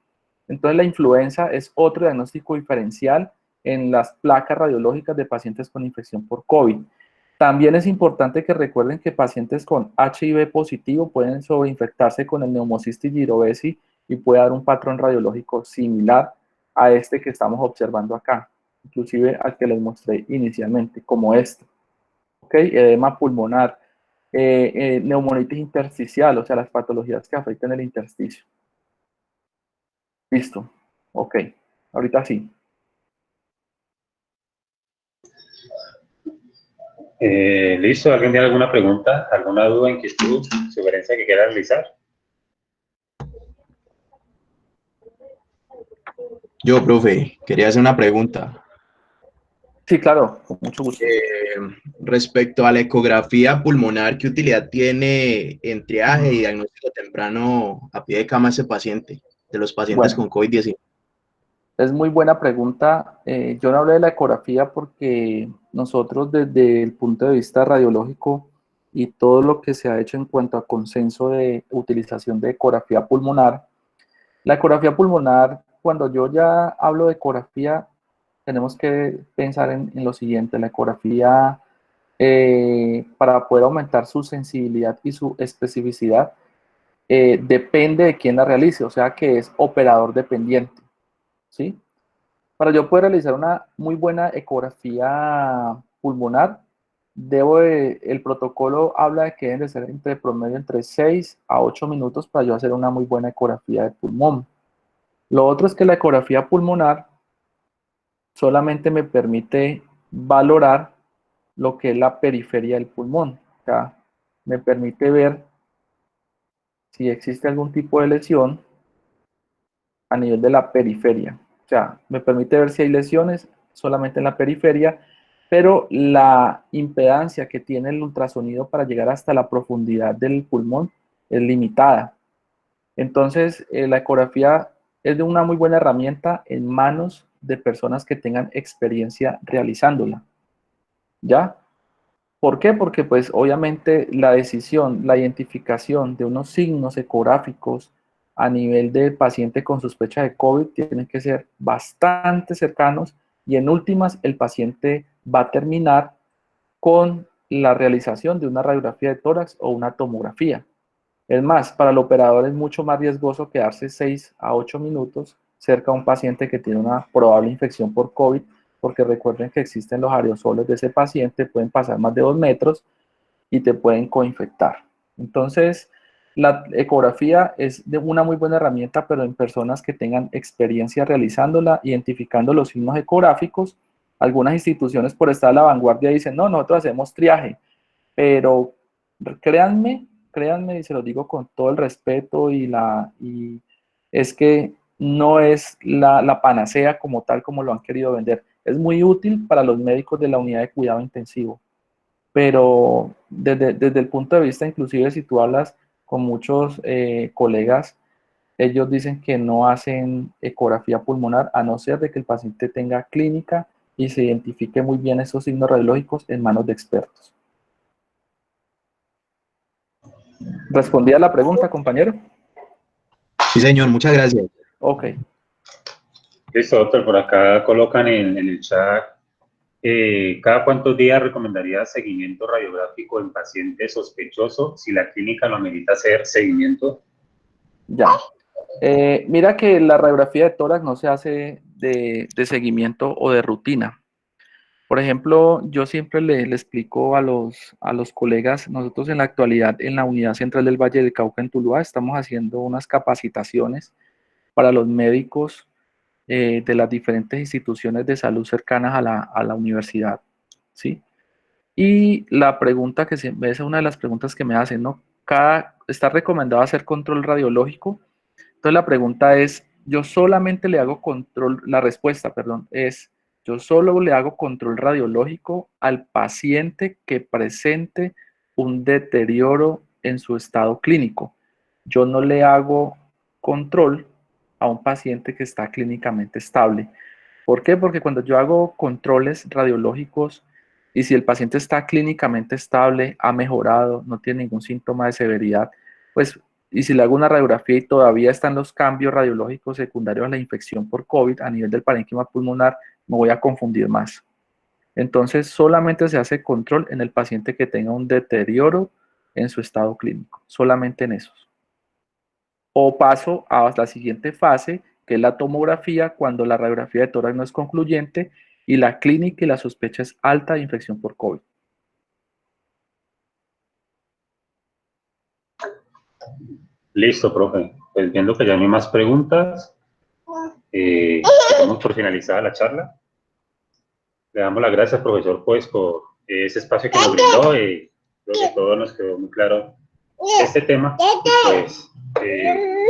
A: Entonces la influenza es otro diagnóstico diferencial en las placas radiológicas de pacientes con infección por COVID. También es importante que recuerden que pacientes con HIV positivo pueden sobreinfectarse con el Pneumocystis jirovecii y puede dar un patrón radiológico similar a este que estamos observando acá, inclusive al que les mostré inicialmente, como este. ¿Ok? Edema pulmonar, neumonitis intersticial, o sea, las patologías que afectan el intersticio. Listo. Ok. Ahorita sí.
B: Listo. ¿Alguien tiene alguna pregunta, alguna duda, inquietud, sugerencia que quiera realizar?
C: Yo, profe, quería hacer una pregunta.
A: Sí, claro, con mucho gusto.
C: Respecto a la ecografía pulmonar, ¿qué utilidad tiene en triaje y diagnóstico temprano a pie de cama ese paciente, de los pacientes
A: Bueno,
C: con COVID-19?
A: es muy buena pregunta. Yo no hablé de la ecografía porque nosotros desde el punto de vista radiológico y todo lo que se ha hecho en cuanto a consenso de utilización de ecografía pulmonar, la ecografía pulmonar, cuando yo ya hablo de ecografía, tenemos que pensar en lo siguiente. La ecografía, para poder aumentar su sensibilidad y su especificidad, depende de quién la realice, o sea que es operador dependiente, ¿sí? Para yo poder realizar una muy buena ecografía pulmonar, el protocolo habla de que deben de ser entre promedio entre 6 a 8 minutos para yo hacer una muy buena ecografía de pulmón. Lo otro es que la ecografía pulmonar solamente me permite valorar lo que es la periferia del pulmón. O sea, me permite ver si existe algún tipo de lesión a nivel de la periferia. O sea, me permite ver si hay lesiones solamente en la periferia, pero la impedancia que tiene el ultrasonido para llegar hasta la profundidad del pulmón es limitada. Entonces, la ecografía es de una muy buena herramienta en manos de personas que tengan experiencia realizándola. ¿Ya? ¿Por qué? Porque pues obviamente la decisión, la identificación de unos signos ecográficos a nivel del paciente con sospecha de COVID tienen que ser bastante cercanos y en últimas el paciente va a terminar con la realización de una radiografía de tórax o una tomografía. Es más, para el operador es mucho más riesgoso quedarse 6 a 8 minutos cerca a un paciente que tiene una probable infección por COVID, porque recuerden que existen los aerosoles de ese paciente, pueden pasar más de 2 metros y te pueden coinfectar. Entonces, la ecografía es de una muy buena herramienta, pero en personas que tengan experiencia realizándola, identificando los signos ecográficos. Algunas instituciones por estar a la vanguardia dicen, no, nosotros hacemos triaje, pero créanme, y se lo digo con todo el respeto y es que no es la panacea como tal como lo han querido vender. Es muy útil para los médicos de la unidad de cuidado intensivo, pero desde el punto de vista, inclusive si tú hablas con muchos colegas ellos dicen que no hacen ecografía pulmonar a no ser de que el paciente tenga clínica y se identifique muy bien esos signos radiológicos en manos de expertos. ¿Respondí a la pregunta, compañero?
C: Sí, señor, muchas gracias.
A: Ok.
B: Listo, doctor. Por acá colocan en el chat, ¿cada cuántos días recomendaría seguimiento radiográfico en paciente sospechoso si la clínica lo amerita hacer seguimiento?
A: Ya. Mira que la radiografía de tórax no se hace de seguimiento o de rutina. Por ejemplo, yo siempre le explico a los colegas, nosotros en la actualidad en la Unidad Central del Valle del Cauca en Tuluá estamos haciendo unas capacitaciones para los médicos de las diferentes instituciones de salud cercanas a la universidad, ¿sí? Y la pregunta que siempre, esa es una de las preguntas que me hacen, ¿no? ¿Está recomendado hacer control radiológico? Entonces la pregunta es, yo solamente le hago control, la respuesta, perdón, es, yo solo le hago control radiológico al paciente que presente un deterioro en su estado clínico. Yo no le hago control a un paciente que está clínicamente estable. ¿Por qué? Porque cuando yo hago controles radiológicos y si el paciente está clínicamente estable, ha mejorado, no tiene ningún síntoma de severidad, pues, y si le hago una radiografía y todavía están los cambios radiológicos secundarios a la infección por COVID a nivel del parénquima pulmonar, me voy a confundir más. Entonces, solamente se hace control en el paciente que tenga un deterioro en su estado clínico, solamente en esos. O paso a la siguiente fase, que es la tomografía, cuando la radiografía de tórax no es concluyente y la clínica y la sospecha es alta de infección por COVID.
B: Listo, profe. Pues viendo que ya no hay más preguntas, damos por finalizada la charla. Le damos las gracias, profesor, pues, por ese espacio que nos brindó. Creo que todo nos quedó muy claro este tema. Y pues,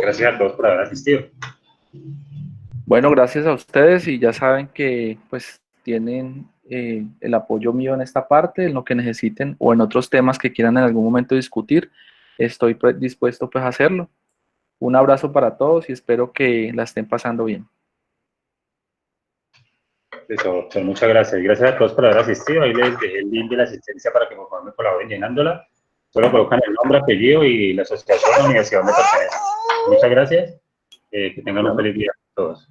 B: gracias a todos por haber asistido.
A: Bueno, gracias a ustedes y ya saben que pues tienen el apoyo mío en esta parte, en lo que necesiten o en otros temas que quieran en algún momento discutir. Estoy dispuesto pues a hacerlo. Un abrazo para todos y espero que la estén pasando bien.
B: Listo, doctor, muchas gracias. Gracias a todos por haber asistido. Ahí les dejé el link de la asistencia para que por favor me colaboren llenándola. Solo colocan el nombre, apellido y la asociación o universidad donde pertenecen. Muchas gracias. Que tengan un feliz día a todos.